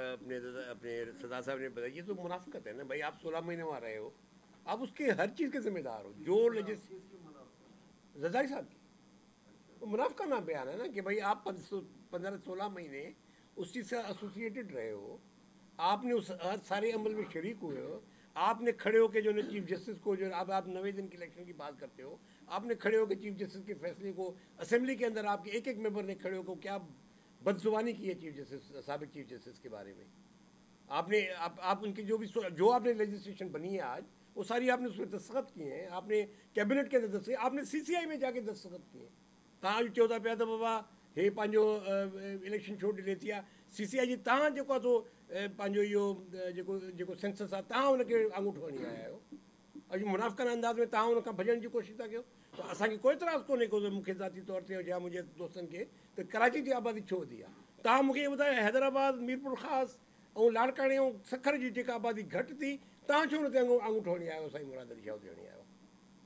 اپنے سردار صاحب نے بتایا یہ تو منافقت ہے نا بھائی. آپ 16 مہینے وہاں رہے ہو, آپ اس کے ہر چیز کے ذمہ دار ہو. جو رضائی صاحب کی منافقہ نام بیان ہے نا کہ بھائی آپ 15-16 مہینے اس چیز سے ایسوسیٹڈ رہے ہو, آپ نے اس سارے عمل میں شریک ہوئے ہو. آپ نے کھڑے ہو کے جو چیف جسٹس کو جو اب آپ 90 دن کی الیکشن کی بات کرتے ہو, آپ نے کھڑے ہو کے چیف جسٹس کے فیصلے کو اسمبلی کے اندر آپ کے ایک ممبر نے کھڑے ہو کے کیا بدزبانی کی ہے چیف جسٹس, سابق چیف جسٹس کے بارے میں. آپ نے آپ ان کی جو آپ نے لیجسلیشن بنی ہے آج, وہ ساری آپ نے اس میں دستخط کیے ہیں. آپ نے کیبنٹ کے اندر دستخط, آپ نے سی سی آئی میں جا کے دستخط کیے ہیں. تاں جو چوتا پیا تھا بابا ہے پانچو الیکشن چھوڑ لیتی ہے سی سی آئی جی تاں جو تو پانچو یہ سینسس ہے تاں ان کے انگوٹھو نہیں آیا ہو. اج منافقانہ انداز میں تاں ان کا بھجن کی کوشش تھا کयो. تو اصل کوئی اعتراض کو مجھے ذاتی طور سے یا مجھے دوستن کے تو کراچی کی آبادی چھو دی ہے. تاں مجھے بتایا حیدرآباد میرپور خاص اور لاڑکانے اور سکھر کی جی آبادی گھٹ تھی تاں چھو ان انگوٹھو نہیں آیا سائی مراد علی شاہ نہیں آیا.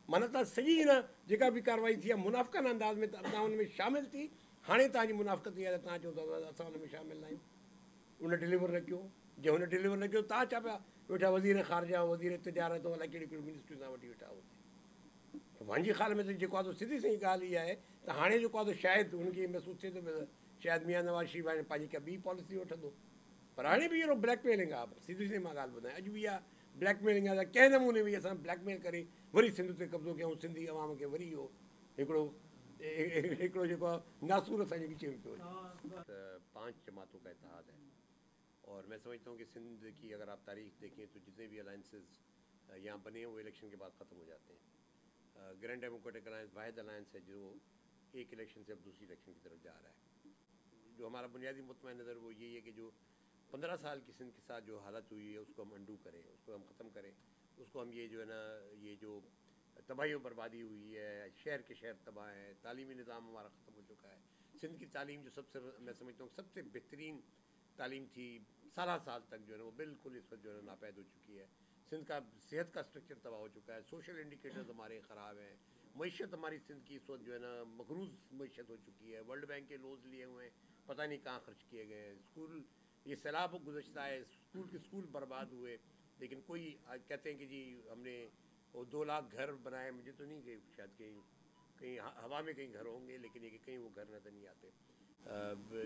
من تا سॼी نا जेका बि कार्रवाई थी आहे मुनाफ़क़ाना अंदाज़ में तव्हां हुन में शामिल थी. हाणे तव्हांजी मुनाफ़क़त इहा आहे त तव्हां चओ था असां हुन में शामिल न आहियूं. उन डिलीवर न कयो. जे हुन डिलीवर न कयो तव्हां छा पिया वेठा वज़ीर ख़ारजा वज़ीर तिजारत अलाए कहिड़ी कहिड़ी मिनिस्ट्रियूं तव्हां वठी वेठा हुते. मुंहिंजे ख़्याल में त जेको आहे सिधी सही ॻाल्हि इहा आहे त हाणे जेको आहे शायदि हुनखे महसूसु थिए थो पियो शायदि मियां नवाज़ शरीफ़ हाणे पंहिंजी का ॿी पॉलिसी वठंदो. पर हाणे बि अहिड़ो ब्लैकमेलिंग आहे. सिधी सही मां ॻाल्हि ॿुधायां अॼु बि इहा ब्लैकमेलिंग आहे. कंहिं नमूने बि असां ब्लैकमेल करे वरी सिंध ते कब्ज़ो कयूं. सिंधी अवाम खे वरी इहो हिकिड़ो जेको आहे नासूर असांजे विच में पियो वञे. 5 जमातों का इतिहाद है और मैं समझता हूँ कि सिंध की अगर आप तारीख देखें तो जितने भी अलायंसेस यहाँ बने हैं वो इलेक्शन के बाद ख़त्म हो जाते हैं. ग्रैंड डेमोक्रेटिक अलायंस वाहिद अलायंस है जो एक इलेक्शन से अब दूसरी इलेक्शन की तरफ जा रहा है. जो हमारा बुनियादी मुतमईन नज़र वो यही है कि जो 15 साल की सिंध के साथ जो हालत हुई है उसको हम अंडू करें, उसको हम ख़त्म करें. उसको हम ये जो है ना ये जो तबाही बर्बादी हुई है, शहर के शहर तबाह हैं, तालीमी निज़ाम हमारा ख़त्म हो चुका है. सिंध की तालीम जो सबसे मैं समझता हूँ सबसे बेहतरीन तालीम थी 16 साल तक जो है ना वो बिल्कुल इस वक्त जो है ना नापैद हो चुकी है. सिंध का सेहत का स्ट्रक्चर तबाह हो चुका है. सोशल इंडिकेटर्स हमारे ख़राब हैं. मीशत हमारी सिंध की इस वक्त जो है ना मकरूज़ मीशत हो चुकी है. वर्ल्ड बैंक के लोन्स लिए हुए हैं, पता नहीं कहाँ खर्च किए गए हैं. स्कूल ये सैलाब गुज़श्ता है, स्कूल बर्बाद हुए. लेकिन कोई कहते हैं कि जी हमने वो 2 लाख घर बनाए. मुझे तो नहीं गए, शायद कहीं हवा में कहीं घर होंगे, लेकिन ये कि कहीं वो घर नज़र नहीं आते.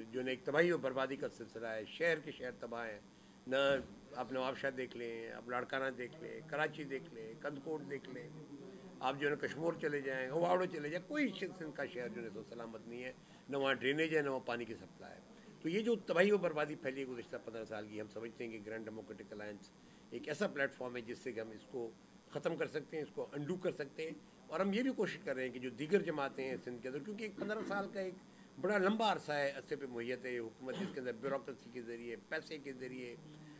जो ना एक तबाही और बर्बादी का सिलसिला है. शहर के शहर तबाह हैं. न आप नवाबशाह देख लें, आप लाड़काना देख लें, कराची देख लें, कंदकोट देख लें, आप जो है ना कश्मीर चले जाएँ, हवाड़ो चले जाएँ, कोई सिंध का शहर जो है सो सलामत नहीं है. न वहाँ ड्रेनेज है, न वहाँ पानी की सप्लाई है. तो ये जो तबाही और बर्बादी फैली है गुज़श्ता 15 साल की, हम समझते हैं कि ग्रैंड डेमोक्रेटिक अलायंस एक ऐसा प्लेटफॉर्म है जिससे कि हम इसको ख़त्म कर सकते हैं, इसको अंडू कर सकते हैं. और हम ये भी कोशिश कर रहे हैं कि जो दीगर जमातें हैं सिंध के अंदर, क्योंकि एक 15 साल का एक बड़ा लंबा अरसा है अस्से पे मुहैयत है हुकूमत जिसके अंदर ब्यूरोक्रेसी के ज़रिए, पैसे के ज़रिए,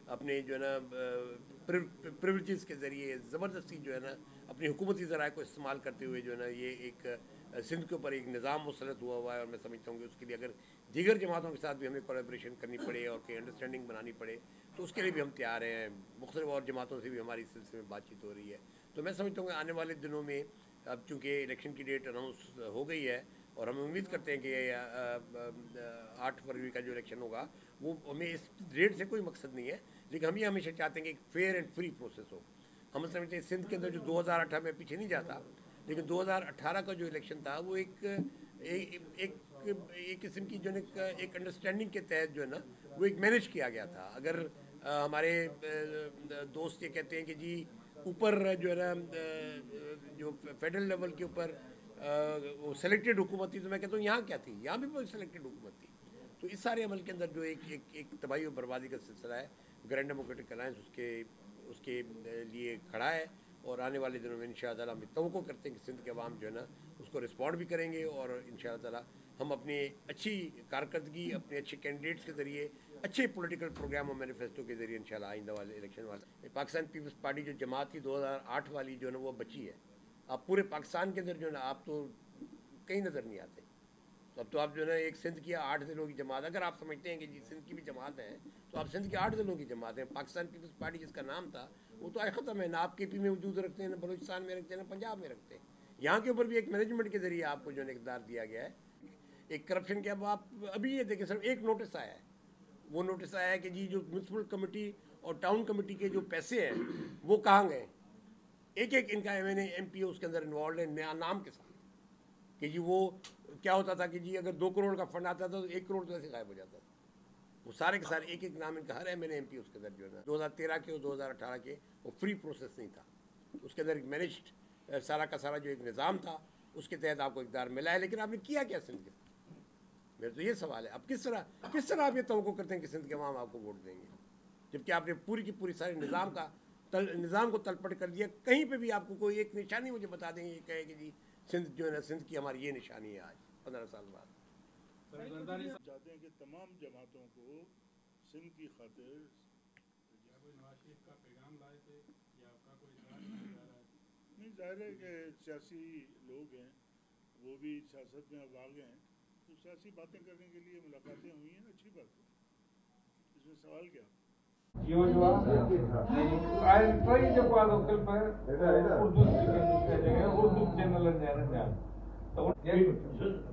अपने जो है ना प्रिविलेजेस के ज़रिए ज़बरदस्ती जो है ना अपनी हुकूमती ज़राए को इस्तेमाल करते हुए जो है ना ये एक सिंध के ऊपर एक निज़ाम मुसलत हुआ है. और मैं समझता हूँ कि उसके लिए अगर दीगर जमातों के साथ भी हमें कोलैबोरेशन करनी पड़े और कहीं अंडरस्टैंडिंग बनानी पड़े तो उसके लिए भी हम तैयार हैं. मुख्तलिफ और जमातों से भी हमारी इस सिलसिले में बातचीत हो रही है. तो मैं समझता हूँ कि आने वाले दिनों में अब चूँकि इलेक्शन की डेट अनाउंस हो गई है और हम उम्मीद करते हैं कि 8 फरवरी का जो इलेक्शन होगा वो हमें इस डेट से कोई मकसद नहीं है, लेकिन हम ये हमेशा चाहते हैं कि एक फेयर एंड फ्री प्रोसेस हो. हम समझते हैं सिंध के अंदर जो 2018 में पीछे नहीं जाता, लेकिन 2018 का जो इलेक्शन था वो एक किस्म की जो एक अंडरस्टैंडिंग के तहत जो है ना वो एक मैनेज किया गया था. अगर हमारे दोस्त ये कहते हैं कि जी ऊपर जो है ना जो फेडरल लेवल के ऊपर वो सेलेक्टेड हुकूमत थी, तो मैं कहता हूँ यहाँ क्या थी, यहाँ भी सेलेक्टेड हुकूमत थी. तो इस सारे अमल के अंदर जो एक तबाही और बर्बादी का सिलसिला है, ग्रैंड डेमोक्रेटिक अलायंस उसके लिए खड़ा है. और आने वाले दिनों में इंशाअल्लाह हम तवक्को करते हैं कि सिंध के अवाम जो है ना उसको रिस्पॉन्ड भी करेंगे और इंशाअल्लाह हम अपनी अच्छी कारकर्दगी अपने अच्छे कैंडिडेट्स के ज़रिए अच्छे पॉलिटिकल प्रोग्राम और मैनिफेस्टो के ज़रिए इंशाअल्लाह आइंदा वाले इलेक्शन वाले पाकिस्तान पीपल्स पार्टी जो जमात थी 2008 वाली जो है ना वो बची है. आप पूरे पाकिस्तान के अंदर जो है ना आप तो कहीं नज़र नहीं आते. तो अब तो आप जो है ना एक सिंध की 8 ज़िलों की जमात, अगर आप समझते हैं कि जी सिंध की भी जमात है तो आप सिंध की 8 ज़िलों की जमात है. पाकिस्तान पीपल्स पार्टी जिसका नाम था वो तो आज ख़त्म है ना. आप KP में वजूद रखते हैं, ना बलूचिस्तान में रखते हैं, ना पंजाब में रखते हैं. यहाँ के ऊपर भी एक मैनेजमेंट के ज़रिए आपको जो है इक़्तिदार दिया गया है. एक करप्शन के अब आप अभी ये देखें सिर्फ एक नोटिस आया है وہ نوٹس آیا ہے کہ جی جو میونسپل کمیٹی اور ٹاؤن کمیٹی کے جو پیسے ہیں وہ کہاں گئے. ایک ایک ان کا ایم پی اس کے اندر انوالوڈ ہے نیا نام کے ساتھ کہ جی وہ کیا ہوتا تھا کہ جی اگر 2 کروڑ کا فنڈ آتا تھا تو 1 کروڑ تو ایسے غائب ہو جاتا تھا. وہ سارے کے سارے ایک ایک نام ان کا ہر ایم پی اس کے اندر جو ہے نا 2013 کے اور 2018 کے وہ فری پروسیس نہیں تھا. اس کے اندر ایک مینجڈ سارا کا سارا جو ایک نظام تھا اس کے تحت آپ کو اقدار ملا ہے. لیکن آپ نے کیا کیا سندھ کے ساتھ؟ میرا تو یہ سوال ہے. اب کس طرح آپ یہ توقع کرتے ہیں کہ سندھ کے عوام آپ کو ووٹ دیں گے جبکہ آپ نے پوری کی پوری سارے نظام کو تلپٹ کر دیا. کہیں پہ بھی آپ کو کوئی ایک نشانی مجھے بتا دیں گے یہ کہے کہ جی سندھ جو ہے نا سندھ کی ہماری یہ نشانی ہے آج 15 سال بعد. چاہتے ہیں کہ تمام جماعتوں کو سندھ کی خاطر نہیں. ظاہر ہے کہ سیاسی لوگ ہیں وہ بھی سیاست میں اب آگے ہیں تو سیاسی باتیں کرنے کے لیے ملاقاتیں ہوئی ہیں. اچھی بات ہے. اس میں سوال کیا؟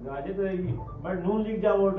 راجد میں نون لیگ جا ووٹ